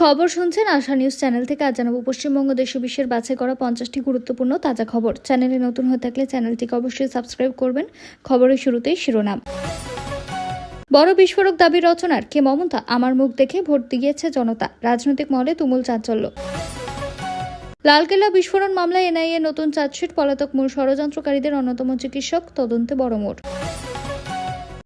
খবর শুনছেন আশা news channel থেকে। আজ জানাবো পশ্চিমবঙ্গ দেশ ও বিশ্বের বাছাই করা 50টি গুরুত্বপূর্ণ তাজা খবর। চ্যানেলে নতুন হয়ে থাকলে চ্যানেলটিকে অবশ্যই সাবস্ক্রাইব করবেন। খবরের শুরুতেই শিরোনাম। বড় বিস্ফোরক দাবি রচনার, কে মমতা? আমার মুখ দেখে ভোট দিয়েছে জনতা। রাজনৈতিক মহলে তুমুল চাঞ্চল্য। লালকেল্লা বিস্ফোরণ মামলায় এনআইএ নতুন চার্জশিট। পলাতক মূল ষড়যন্ত্রকারীদের অন্যতম চিকিৎসক, তদন্তে বড় মোড়।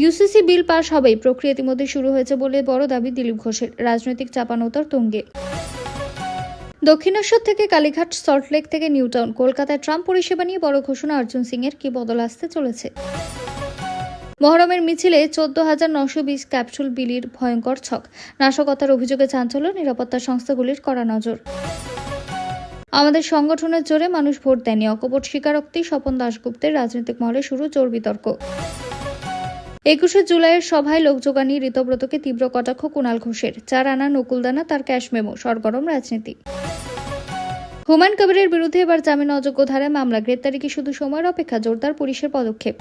ইউসিসি বিল পাশ হবেই, প্রক্রিয়া ইতিমধ্যে শুরু হয়েছে বলে বড় দাবি দিলীপ ঘোষের। রাজনৈতিক চাপানোতর তুঙ্গে। দক্ষিণেশ্বর থেকে কালীঘাট, সল্টলেক থেকে নিউটাউন, কলকাতায় ট্রাম্প পরিষেবা নিয়ে বড় ঘোষণা অর্জুন সিং এর। কি বদল আসতে চলেছে? মহরমের মিছিলে 14,920 ক্যাপসুল বিলির ভয়ঙ্কর ছক। নাশকতার অভিযোগে চাঞ্চল্য, নিরাপত্তা সংস্থাগুলির কড়া নজর। আমাদের সংগঠনের জোরে মানুষ ভোট দেয়নি, অকপট স্বীকারোক্তি স্বপন দাশগুপ্তের। রাজনৈতিক মহলে শুরু জোর বিতর্ক। 21শে জুলাইয়ের সভায় লোক জোগানি ঋতব্রতকে তীব্র কটাক্ষ কুণাল ঘোষের। 4 আনা নকুলদানা তার ক্যাশ মেমো, সরগরম রাজনীতি। হুমায়ুন কবিরের বিরুদ্ধে এবার জামিন অযোগ্য ধারায় মামলা। গ্রেপ্তারি কি শুধু সময়ের অপেক্ষা? জোরদার পুলিশের পদক্ষেপ।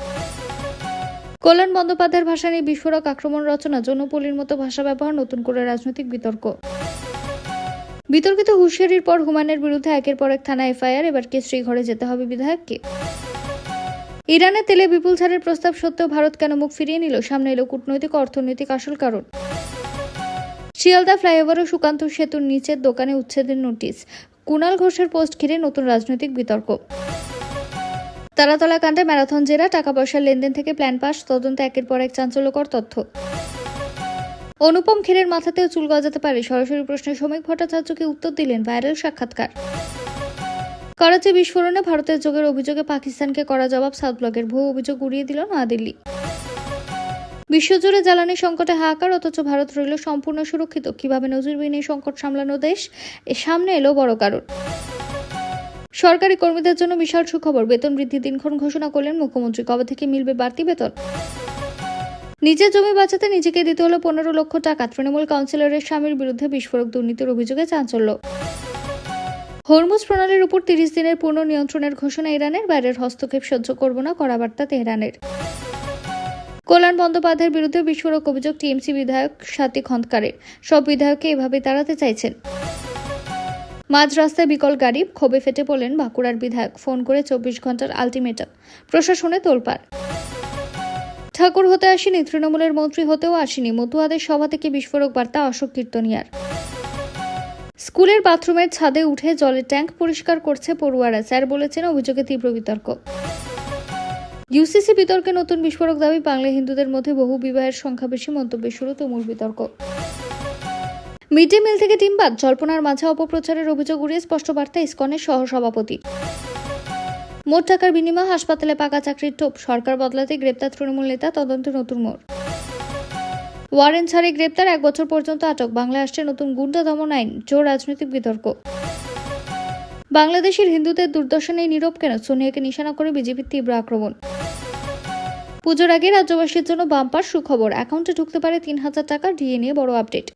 কল্যাণ বন্দ্যোপাধ্যায়ের ভাষা নিয়ে বিস্ফোরক আক্রমণ রচনা, যৌনপল্লীর মতো ভাষা ব্যবহার, নতুন করে রাজনৈতিক বিতর্ক। বিতর্কিত হুঁশিয়ারির পর হুমায়ুনের বিরুদ্ধে একের পর এক থানা এফআইআর। এবার কি শ্রীঘরে যেতে হবে বিধায়ককে? ইরানের তেলে বিপুল ছাড়ের প্রস্তাব সত্ত্বেও ভারত কেন মুখ ফিরিয়ে নিল? সামনে এলো কূটনৈতিক অর্থনৈতিক আসল কারণ। শিয়ালদা ফ্লাইওভার ও সুকান্ত সেতুর নিচের দোকানে উচ্ছেদের নোটিশ। কুণাল ঘোষের পোস্ট ঘিরে নতুন রাজনৈতিক বিতর্ক। তারাতলা কাণ্ডে ম্যারাথন জেরা, টাকা পয়সার লেনদেন থেকে প্ল্যান পাস, তদন্তে একের পর এক চাঞ্চল্যকর তথ্য। অনুপম খেরের মাথাতেও চুল গজাতে পারে, সরাসরি প্রশ্নে শ্রমিক ভট্টাচার্যকে উত্তর দিলেন ভাইরাল সাক্ষাৎকার। করাচি বিস্ফোরণে ভারতের যোগের অভিযোগে পাকিস্তানকে করা জবাব। সাউথ ব্লকের ভুয়ো অভিযোগ উড়িয়ে দিল নয়াদিল্লি। বিশ্বজুড়ে জ্বালানি সংকটে হাহাকার, অথচ ভারত রইল সম্পূর্ণ সুরক্ষিত। কিভাবে নজিরবিহীন এই সংকট সামলানো দেশ? এর সামনে এলো বড় কারণ। সরকারি কর্মীদের জন্য বিশাল সুখবর, বেতন বৃদ্ধি দিনক্ষণ ঘোষণা করলেন মুখ্যমন্ত্রী। কবে থেকে মিলবে বাড়তি বেতন? নিজের জমি বাঁচাতে নিজেকে দিতে হলো 15 লক্ষ টাকা। তৃণমূল কাউন্সিলরের স্বামীর বিরুদ্ধে বিস্ফোরক দুর্নীতির অভিযোগে চাঞ্চল্য। হরমুজ প্রণালীর উপর 30 দিনের পূর্ণ নিয়ন্ত্রণের ঘোষণা ইরানের। বাইরের হস্তক্ষেপ সহ্য করব না, কড়া বার্তা তেহরানের। কল্যাণ বন্দ্যোপাধ্যায়ের বিরুদ্ধে বিস্ফোরক অভিযোগ টিএমসি বিধায়ক স্বাতী খন্দকারের। সব বিধায়ককে এভাবে তাড়াতে চাইছেন। মাঝ রাস্তায় বিকল গাড়ি, ক্ষোভে ফেটে পড়লেন বাঁকুড়ার বিধায়ক। ফোন করে 24 ঘন্টার আলটিমেটাম, প্রশাসনে তোলপাড়। ঠাকুর হতে আসেনি, তৃণমূলের মন্ত্রী হতেও আসেনি। মতুয়াদের সভা থেকে বিস্ফোরক বার্তা অশোক কীর্তনিয়ার। স্কুলের বাথরুমের ছাদে উঠে জলের ট্যাঙ্ক পরিষ্কার করছে পড়ুয়ারা, স্যার বলেছেন। অভিযোগে তীব্র বিতর্ক। ইউসিসি বিতর্কে নতুন বিস্ফোরক দাবি, বাংলায় হিন্দুদের মধ্যে বহু বিবাহের সংখ্যা বেশি। মন্তব্যে শুরু তুমুল বিতর্ক। মিড ডে মিল থেকে ডিম বাদ, জল্পনার মাঝে অপপ্রচারের অভিযোগ উড়িয়ে স্পষ্ট বার্তা ইসকনের সহসভাপতি। মোট টাকার বিনিময়ে হাসপাতালে পাকা চাকরির টোপ, সরকার বদলাতে গ্রেপ্তার তৃণমূল নেতা, তদন্তে নতুন মোড়। ওয়ারেন্ট ছাড়ে গ্রেপ্তার, 1 বছর পর্যন্ত আটক। বাংলায় আসছে নতুন গুন্ডা দমন আইন, জোর রাজনৈতিক বিতর্ক। বাংলাদেশের হিন্দুদের দুর্দশা নেই নীরব কেন? সোনিয়াকে নিশানা করে বিজেপির তীব্র আক্রমণ। পুজোর আগে রাজ্যবাসীর জন্য বাম্পার সুখবর, অ্যাকাউন্টে ঢুকতে পারে 3,000 টাকা। ডিএ নিয়ে বড় আপডেট।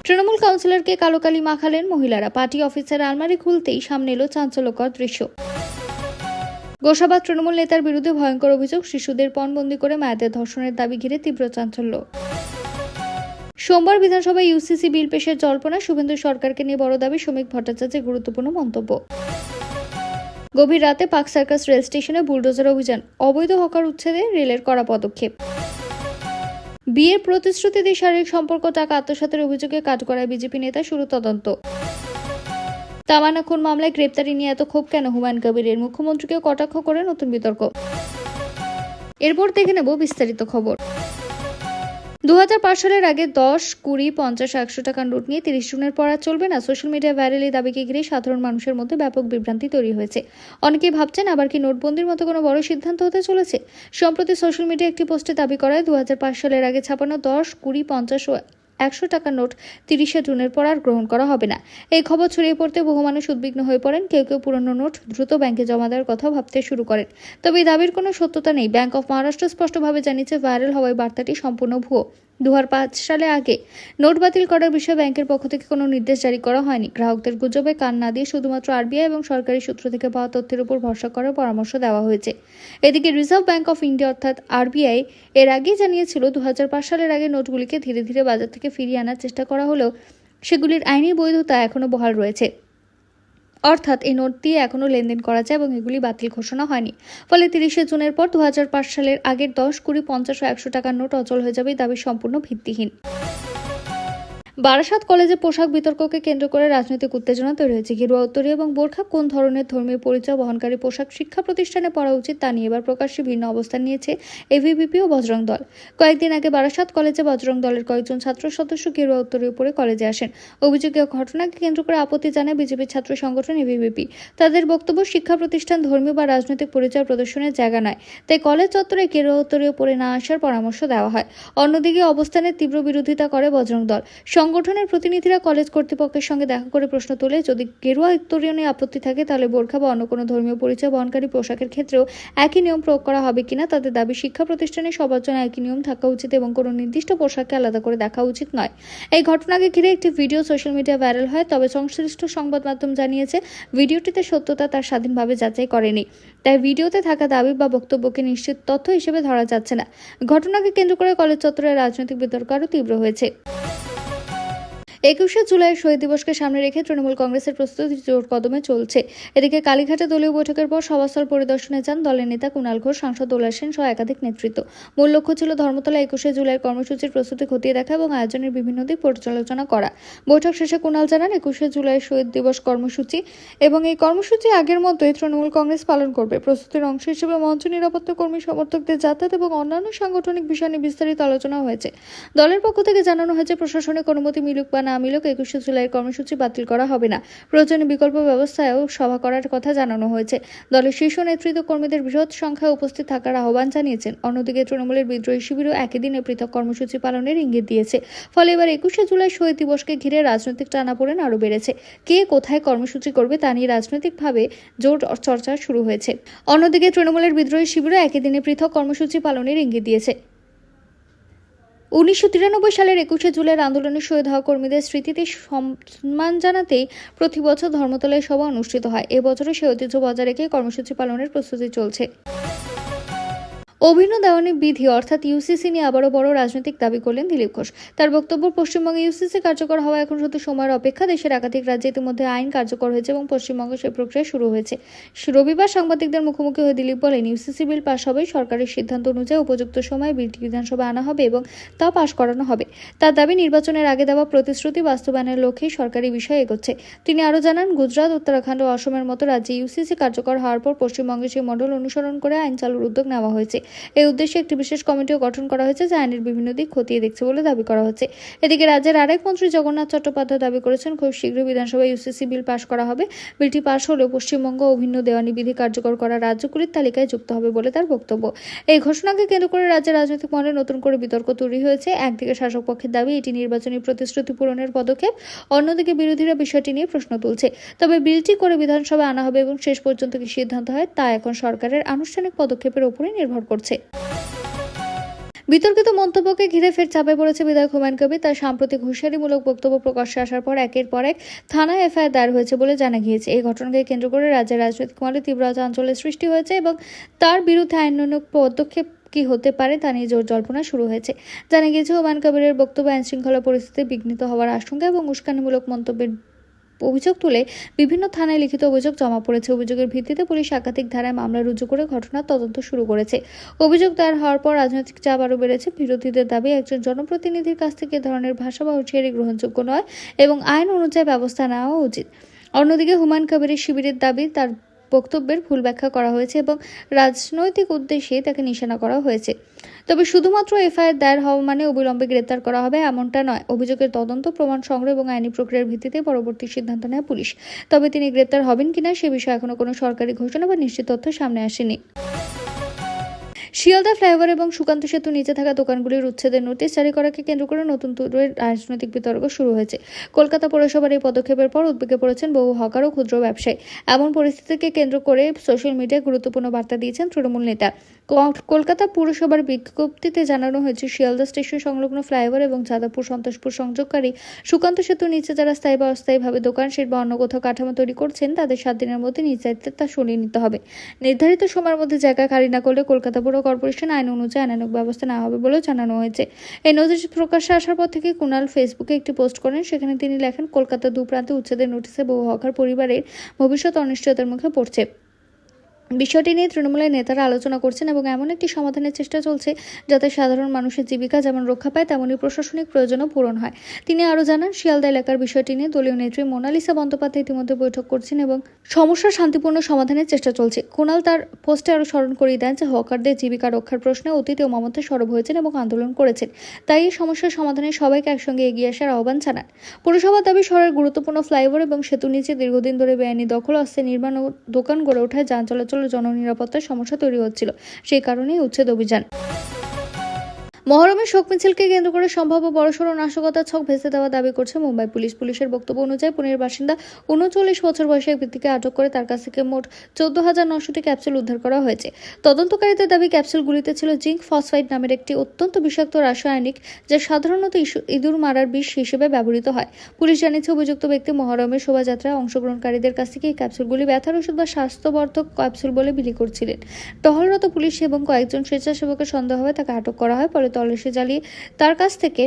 তৃণমূল কাউন্সিলরকে কালো কালি মাখালেন মহিলারা। পার্টি অফিসের আলমারি খুলতেই সামনে এলো চাঞ্চল্যকর দৃশ্য। গোসাবার তৃণমূল নেতার বিরুদ্ধে ভয়ঙ্কর অভিযোগ, শিশুদের পণবন্দি করে মায়েদের ধর্ষণের দাবি ঘিরে তীব্র চাঞ্চল্য। সোমবার বিধানসভায় ইউসিসি বিল পেশের জল্পনা, শুভেন্দু সরকারকে নিয়ে বড় দাবি শ্রমিক ভট্টাচার্যের গুরুত্বপূর্ণ মন্তব্য। গভীর রাতে পার্ক সার্কাস রেল স্টেশনে বুলডোজার অভিযান, অবৈধ হকার উচ্ছেদে রেলের কড়া পদক্ষেপ। বিয়ের প্রতিশ্রুতি দিয়ে শারীরিক সম্পর্ক, টাকা আত্মসাতের অভিযোগে কাঠগড়ায় বিজেপি নেতা, শুরু তদন্ত। তামান্না খুন মামলায় গ্রেপ্তারি নিয়ে এত ক্ষোভ কেন হুমায়ুন কবিরের? মুখ্যমন্ত্রীকে কটাক্ষ করে নতুন বিতর্ক। এরপর দেখে নেব বিস্তারিত খবর। 2005 সালের আগে 10, 20, 50, 100 টাকার নোট নিয়ে 30 জুনের পর আর চলবে না। সোশ্যাল মিডিয়া ভাইরাল এই দাবিকে ঘিরে সাধারণ মানুষের মধ্যে ব্যাপক বিভ্রান্তি তৈরি হয়েছে। অনেকেই ভাবছেন আবার কি নোটবন্দির মতো কোনো বড় সিদ্ধান্ত হতে চলেছে। সম্প্রতি সোশ্যাল মিডিয়া একটি পোস্টে দাবি করায় 2005 সালের আগে ছাপানো 10, 20, 50 ও 100 টাকার নোট 30শে জুনের পর আর গ্রহণ করা হবে না। এই খবর ছড়িয়ে পড়তে বহু মানুষ উদ্বিগ্ন হয়ে পড়েন। কেউ কেউ পুরনো নোট দ্রুত ব্যাংকে জমা দেওয়ার কথা ভাবতে শুরু করেন। তবে এই দাবির কোনো সত্যতা নেই। ব্যাংক অফ মহারাষ্ট্র স্পষ্টভাবে জানিয়েছে, ভাইরাল হওয়া বার্তাটি সম্পূর্ণ ভুয়ো। 2005 সালে আগে নোট বাতিল করার বিষয়ে ব্যাংকের পক্ষ থেকে কোনো নির্দেশ জারি করা হয়নি। গ্রাহকদের গুজবে কান না দিয়ে শুধুমাত্র আরবিআই এবং সরকারি সূত্র থেকে পাওয়া তথ্যের উপর ভরসা করার পরামর্শ দেওয়া হয়েছে। এদিকে রিজার্ভ ব্যাংক অফ ইন্ডিয়া অর্থাৎ আরবিআই এর আগেই জানিয়েছিল 2005 সালের আগে নোটগুলিকে ধীরে ধীরে বাজার থেকে ফিরিয়ে আনার চেষ্টা করা হলেও সেগুলির আইনি বৈধতা এখনো বহাল রয়েছে। অর্থাৎ এই নোট দিয়ে এখনও লেনদেন করা যায় এবং এগুলি বাতিল ঘোষণা হয়নি। ফলে 30শে জুনের পর 2005 সালের আগের 10, 20, 50 ও 100 টাকার নোট অচল হয়ে যাবে। এই দাবি সম্পূর্ণ ভিত্তিহীন। বারাসাত কলেজে পোশাক বিতর্ককে কেন্দ্র করে রাজনৈতিক উত্তেজনা তৈরি হয়েছে। গেরুয়া উত্তরী এবং বোরখা কোন ধরনের ধর্মীয় পরিচয় বহনকারী পোশাক শিক্ষা প্রতিষ্ঠানে পড়া উচিত তা নিয়ে এবার প্রকাশ্যে ভিন্ন অবস্থান নিয়েছে এবিভিপি ও বজরং দল। কয়েকদিন আগে বারাসাত কলেজে বজরং দলের কয়েকজন ছাত্র সদস্য গেরুয়া উত্তরীয় পরে কলেজে আসেন। অভিযোগের ঘটনাকে কেন্দ্র করে আপত্তি জানায় বিজেপির ছাত্র সংগঠন এবিভিপি। তাদের বক্তব্য, শিক্ষা প্রতিষ্ঠান ধর্মীয় বা রাজনৈতিক পরিচয় প্রদর্শনের জায়গা নয়, তাই কলেজ চত্বরে গেরুয়া উত্তরীয় পরে না আসার পরামর্শ দেওয়া হয়। অন্যদিকে অবস্থানের তীব্র বিরোধিতা করে বজরং দল। সংগঠনের প্রতিনিধিরা কলেজ কর্তৃপক্ষের সঙ্গে দেখা করে প্রশ্ন তোলে, যদি গেরুয়া উত্তরীয় নিয়ে আপত্তি থাকে তাহলে বোরখা বা অন্য কোনো ধর্মীয় পরিচয় বহনকারী পোশাকের ক্ষেত্রেও একই নিয়ম প্রয়োগ করা হবে কিনা। তাদের দাবি, শিক্ষা প্রতিষ্ঠানে সবার জন্য একই নিয়ম থাকা উচিত এবং কোনো নির্দিষ্ট পোশাককে আলাদা করে দেখা উচিত নয়। এই ঘটনাকে ঘিরে একটি ভিডিও সোশ্যাল মিডিয়া ভাইরাল হয়, তবে সংশ্লিষ্ট সংবাদ মাধ্যম জানিয়েছে ভিডিওটিতে সত্যতা তার স্বাধীনভাবে যাচাই করেনি, তাই ভিডিওতে থাকা দাবি বা বক্তব্যকে নিশ্চিত তথ্য হিসেবে ধরা যাচ্ছে না। ঘটনাকে কেন্দ্র করে কলেজ চত্বরে রাজনৈতিক বিতর্ক আরও তীব্র হয়েছে। 21শে জুলাই শহীদ দিবসকে সামনে রেখে তৃণমূল কংগ্রেসের প্রস্তুতি জোর কদমে চলছে। এদিকে কালীঘাটে দলীয় বৈঠকের পর সভাস্থল পরিদর্শনে যান দলের নেতা কুণাল ঘোষ, সাংসদ দোলা সেন সহ একাধিক নেতৃত্ব। মূল লক্ষ্য ছিল ধর্মতলা 21শে জুলাইয়ের কর্মসূচির প্রস্তুতি খতিয়ে দেখা এবং আয়োজনের বিভিন্ন দিক পর্যালোচনা করা। বৈঠক শেষে কুণাল জানান, 21শে জুলাই শহীদ দিবস কর্মসূচি এবং এই কর্মসূচি আগের মতোই তৃণমূল কংগ্রেস পালন করবে। প্রস্তুতির অংশ হিসেবে মঞ্চ, নিরাপত্তা কর্মী, সমর্থকদের যাতায়াত এবং অন্যান্য সাংগঠনিক বিষয় নিয়ে বিস্তারিত আলোচনা হয়েছে। দলের পক্ষ থেকে জানানো হয়েছে, প্রশাসনিক অনুমতি মিলুক বা না মিলুক 21শে জুলাইয়ের কর্মসূচি বাতিল করা হবে না। প্রয়োজনে বিকল্প ব্যবস্থায়ও সভা করার কথা জানানো হয়েছে। দলের শীর্ষ নেতৃত্ব কর্মীদের বৃহৎ সংখ্যায় উপস্থিত থাকার আহ্বান জানিয়েছেন। অন্যদিকে তৃণমূলের বিদ্রোহী শিবিরও একই দিনে পৃথক কর্মসূচি পালনের ইঙ্গিত দিয়েছে। ফলে এবার 21শে জুলাই শহীদ দিবসকে ঘিরে রাজনৈতিক টানাপোড়েন আরও বেড়েছে। কে কোথায় কর্মসূচি করবে তা নিয়ে রাজনৈতিকভাবে জোর চর্চা শুরু হয়েছে। অন্যদিকে তৃণমূলের বিদ্রোহী শিবিরও একই দিনে পৃথক কর্মসূচি পালনের ইঙ্গিত দিয়েছে। 1993 সালের 21শে জুলাইয়ের আন্দোলনে শহীদ হওয়া কর্মীদের স্মৃতিতে সম্মান জানাতেই প্রতি বছর ধর্মতলায় সভা অনুষ্ঠিত হয়। এবছরও সেই ঐতিহ্য বজায় রেখে কর্মসূচি পালনের প্রস্তুতি চলছে। অভিন্ন দেওয়ানি বিধি অর্থাৎ ইউসিসি নিয়ে আবারও বড় রাজনৈতিক দাবি করলেন দিলীপ ঘোষ। তার বক্তব্য, পশ্চিমবঙ্গে ইউসিসি কার্যকর হওয়া এখন শুধু সময়ের অপেক্ষা। দেশের একাধিক রাজ্যে ইতিমধ্যে আইন কার্যকর হয়েছে এবং পশ্চিমবঙ্গে সেই প্রক্রিয়া শুরু হয়েছে। রবিবার সাংবাদিকদের মুখোমুখি হয়ে দিলীপ বলেন, ইউসিসি বিল পাশ হবে, সরকারের সিদ্ধান্ত অনুযায়ী উপযুক্ত সময়ে বিলটি বিধানসভায় আনা হবে এবং তা পাশ করানো হবে। তার দাবি, নির্বাচনের আগে দেওয়া প্রতিশ্রুতি বাস্তবায়নের লক্ষ্যেই সরকারি বিষয় এগোচ্ছে। তিনি আরও জানান, গুজরাট, উত্তরাখণ্ড ও অসমের মতো রাজ্যে ইউসিসি কার্যকর হওয়ার পর পশ্চিমবঙ্গে সেই মডেল অনুসরণ করে আইন চালুর উদ্যোগ নেওয়া হয়েছে। এই উদ্দেশ্যে একটি বিশেষ কমিটিও গঠন করা হয়েছে, যা আইনের বিভিন্ন দিক খতিয়ে দেখছে বলে দাবি করা হচ্ছে। এদিকে রাজ্যের আরেক মন্ত্রী জগন্নাথ চট্টোপাধ্যায় দাবি করেছেন, খুব শীঘ্রই বিধানসভায় ইউসিসি বিল পাশ করা হবে। বিলটি পাশ হলেও পশ্চিমবঙ্গ অভিন্ন দেওয়ানি বিধি কার্যকর করা রাজ্যগুলির তালিকায় যুক্ত হবে বলে তার বক্তব্য। এই ঘোষণাকে কেন্দ্র করে রাজ্যের রাজনৈতিক মহলে নতুন করে বিতর্ক তৈরি হয়েছে। একদিকে শাসক পক্ষের দাবি এটি নির্বাচনী প্রতিশ্রুতি পূরণের পদক্ষেপ, অন্যদিকে বিরোধীরা বিষয়টি নিয়ে প্রশ্ন তুলছে। তবে বিলটি করে বিধানসভায় আনা হবে এবং শেষ পর্যন্ত কি সিদ্ধান্ত হয় তা এখন সরকারের আনুষ্ঠানিক পদক্ষেপের উপরই নির্ভর করছে। বিতর্কিত মন্তব্যকে ঘিরে ফের চাপে পড়েছে বিধায়ক হুমায়ুন কবির। তার সাম্প্রতিক হুঁশিয়ারিমূলক বক্তব্য প্রকাশ্যে আসার পর একের পর এক থানায় এফআইআর দায়ের হয়েছে বলে জানা গিয়েছে। এই ঘটনাকে কেন্দ্র করে রাজ্যের রাজনৈতিক মহলে তীব্র চাঞ্চল্যের সৃষ্টি হয়েছে এবং তার বিরুদ্ধে আইনানুগ পদক্ষেপ কি হতে পারে তা নিয়ে জোর জল্পনা শুরু হয়েছে। জানা গিয়েছে, হুমায়ুন কবিরের বক্তব্য আইন শৃঙ্খলা পরিস্থিতি বিঘ্নিত হওয়ার আশঙ্কা এবং উস্কানিমূলক মন্তব্যের অভিযোগ তুলে বিভিন্ন থানায় লিখিত অভিযোগ জমা পড়েছে। অভিযোগের ভিত্তিতে পুলিশ একাধিক ধারায় মামলা রুজু করে ঘটনার তদন্ত শুরু করেছে। অভিযোগ দায়ের হওয়ার পর রাজনৈতিক চাপ আরও বেড়েছে। বিরোধীদের দাবি, একজন জনপ্রতিনিধির কাছ থেকে এ ধরনের ভাষা বা হুঁশিয়ারি গ্রহণযোগ্য নয় এবং আইন অনুযায়ী ব্যবস্থা নেওয়া উচিত। অন্যদিকে হুমায়ুন কবিরের শিবিরের দাবি, তার বক্তব্যের ভুল ব্যাখ্যা করা হয়েছে এবং রাজনৈতিক উদ্দেশ্যে তাকে নিশানা করা হয়েছে। তবে শুধুমাত্র এফআইআর দায়ের হওয়া মানে অবিলম্বে গ্রেপ্তার করা হবে এমনটা নয়। অভিযোগের তদন্ত, প্রমাণ সংগ্রহ এবং আইনি প্রক্রিয়ার ভিত্তিতে পরবর্তী সিদ্ধান্ত নেয় পুলিশ। তবে তিনি গ্রেপ্তার হবেন কিনা সে বিষয়ে এখনো কোনো সরকারি ঘোষণা বা নিশ্চিত তথ্য সামনে আসেনি। শিয়ালদা ফ্লাইওভার এবং সুকান্ত সেতু নিচে থাকা দোকানগুলির উচ্ছেদের নোটিশ জারি করাকে কেন্দ্র করে নতুন করে রাজনৈতিক বিতর্ক শুরু হয়েছে। কলকাতা পৌরসভার এই পদক্ষেপের পর উদ্বেগে পড়েছেন বহু হকার ও ক্ষুদ্র ব্যবসায়ী। এমন পরিস্থিতিকে কেন্দ্র করে সোশ্যাল মিডিয়ায় গুরুত্বপূর্ণ বার্তা দিয়েছেন তৃণমূল নেতা। কলকাতা পুরসভার বিজ্ঞপ্তিতে জানানো হয়েছে, শিয়ালদা স্টেশন সংলগ্ন ফ্লাইওভার এবং যাদবপুর সন্তোষপুর সংযোগকারী সুকান্ত সেতুর নিচে যারা স্থায়ী বা অস্থায়ীভাবে দোকান, শেড বা অন্য কোথাও কাঠামো তৈরি করছেন তাদের 7 দিনের মধ্যে নিজ দায়িত্বে তা সরিয়ে নিতে হবে। নির্ধারিত সময়ের মধ্যে জায়গা খালি না করলে কলকাতা পুর কর্পোরেশন আইন অনুযায়ী আইনানুগ ব্যবস্থা নেওয়া হবে বলেও জানানো হয়েছে। এই নোটিশ প্রকাশ্যে আসার পর থেকে কুণাল ফেসবুকে একটি পোস্ট করেন। সেখানে তিনি লেখেন, কলকাতার দুপ্রান্তে উচ্ছেদের নোটিশে বহু হকার পরিবারের ভবিষ্যৎ অনিশ্চয়তার মুখে পড়ছে। বিষয়টি নিয়ে তৃণমূলের নেতারা আলোচনা করছেন এবং এমন একটি সমাধানের চেষ্টা চলছে যাতে সাধারণ মানুষের জীবিকা যেমন রক্ষা পায় তেমনি প্রশাসনিক প্রয়োজনও পূরণ হয়। তিনি আরও জানান, শিয়ালদা এলাকার বিষয়টি নিয়ে দলীয় নেত্রী মোনালিসা বন্দ্যোপাধ্যায় ইতিমধ্যে বৈঠক করছেন এবং সমস্যার শান্তিপূর্ণ সমাধানের চেষ্টা চলছে। কুণাল তার পোস্টে আরও স্মরণ করিয়ে দেন যে হকারদের জীবিকা রক্ষার প্রশ্নে অতীতে মমতা সরব হয়েছেন এবং আন্দোলন করেছেন। তাই এই সমস্যার সমাধানে সবাইকে একসঙ্গে এগিয়ে আসার আহ্বান জানান। পুরসভার দাবি, শহরের গুরুত্বপূর্ণ ফ্লাইওভার এবং সেতুর নিচে দীর্ঘদিন ধরে বেআইনি দখল, অস্থায়ী নির্মাণ ও দোকান গড়ে ওঠায় যান চলাচল ও জননিরাপত্তার সমস্যা তৈরি হচ্ছিল। সেই কারণেই উচ্ছেদ অভিযান। মহরমের শোক মিছিলকে কেন্দ্র করে সম্ভাব্য বড়সড় নাশকতার ছক ভেস্তে দেওয়া দাবি করছে মুম্বাই পুলিশ। পুলিশের বক্তব্য অনুযায়ী পুনের বাসিন্দা 39 বছর বয়সী এক ব্যক্তিকে আটক করে তার কাছ থেকে মোট 14,900টি ক্যাপসুল উদ্ধার করা হয়েছে। তদন্তকারীদের দাবি, ক্যাপসুলগুলিতে ছিল জিঙ্ক ফসফাইড নামের একটি অত্যন্ত বিষাক্ত রাসায়নিক, যা সাধারণত ইঁদুর মারার বিষ হিসেবে ব্যবহৃত হয়। পুলিশ জানিয়েছে, অভিযুক্ত ব্যক্তি মহরমের শোভাযাত্রায় অংশগ্রহণকারীদের কাছ থেকে এই ক্যাপসুলগুলি ব্যথার ওষুধ বা স্বাস্থ্যবর্ধক ক্যাপসুল বলে বিলি করছিলেন। টহলরত পুলিশ এবং কয়েকজন স্বেচ্ছাসেবকের সন্দেহ হয় তাকে আটক করা হয়। পরে তল্লাশি চালিয়ে তার কাছ থেকে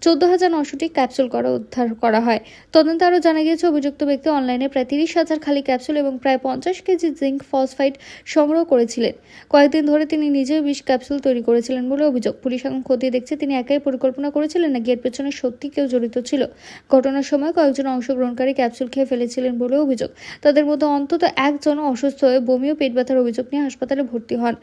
14,900টি ক্যাপসুল উদ্ধার করা হয়। তদন্তে আরও জানা গিয়েছে, অভিযুক্ত ব্যক্তি অনলাইনে প্রায় 30,000 খালি ক্যাপসুল এবং প্রায় 50 কেজি জিঙ্ক ফসফাইড সংগ্রহ করেছিলেন। কয়েকদিন ধরে তিনি নিজেই 20 ক্যাপসুল তৈরি করেছিলেন বলে অভিযোগ। পুলিশ এখন খতিয়ে দেখছে তিনি একাই পরিকল্পনা করেছিলেন নাকি এর পেছনে সত্যি কেউ জড়িত ছিল। ঘটনার সময় কয়েকজন অংশগ্রহণকারী ক্যাপসুল খেয়ে ফেলেছিলেন বলে অভিযোগ। তাদের মধ্যে অন্তত একজন অসুস্থ হয়ে বমি ও পেট ব্যথার অভিযোগ নিয়ে হাসপাতালে ভর্তি হন।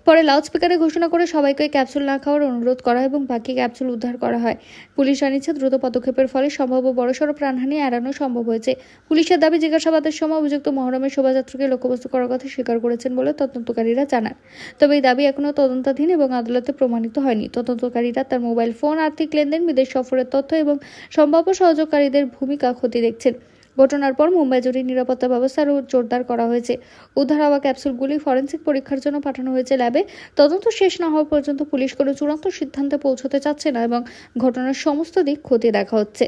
পরে লাউডস্পিকারে ঘোষণা করে সবাইকে ক্যাপসুল না খাওয়ার অনুরোধ করা হয় এবং বাকি ক্যাপসুল উদ্ধার করা হয়। পুলিশ জানিয়েছে, দ্রুত পদক্ষেপের ফলে সম্ভাব্য বড়সড় প্রাণহানি এড়ানো সম্ভব হয়েছে। পুলিশের দাবি, জিজ্ঞাসাবাদের সময় অভিযুক্ত মহরমের শোভাযাত্রাকে লক্ষ্যবস্তু করার কথা স্বীকার করেছেন বলে তদন্তকারীরা জানান। তবে এই দাবি এখনও তদন্তাধীন এবং আদালতে প্রমাণিত হয়নি। তদন্তকারীরা তার মোবাইল ফোন, আর্থিক লেনদেন, বিদেশ সফরের তথ্য এবং সম্ভাব্য সহযোগকারীদের ভূমিকা খতিয়ে দেখছেন। ঘটনার পর মুম্বাই জুড়ে নিরাপত্তা ব্যবস্থা আরও জোরদার করা হয়েছে। উদ্ধার হওয়া ক্যাপসুলগুলি ফরেনসিক পরীক্ষার জন্য পাঠানো হয়েছে ল্যাবে। তদন্ত শেষ না হওয়া পর্যন্ত পুলিশ কোনো চূড়ান্ত সিদ্ধান্তে পৌঁছতে চাচ্ছে না এবং ঘটনার সমস্ত দিক খতিয়ে দেখা হচ্ছে।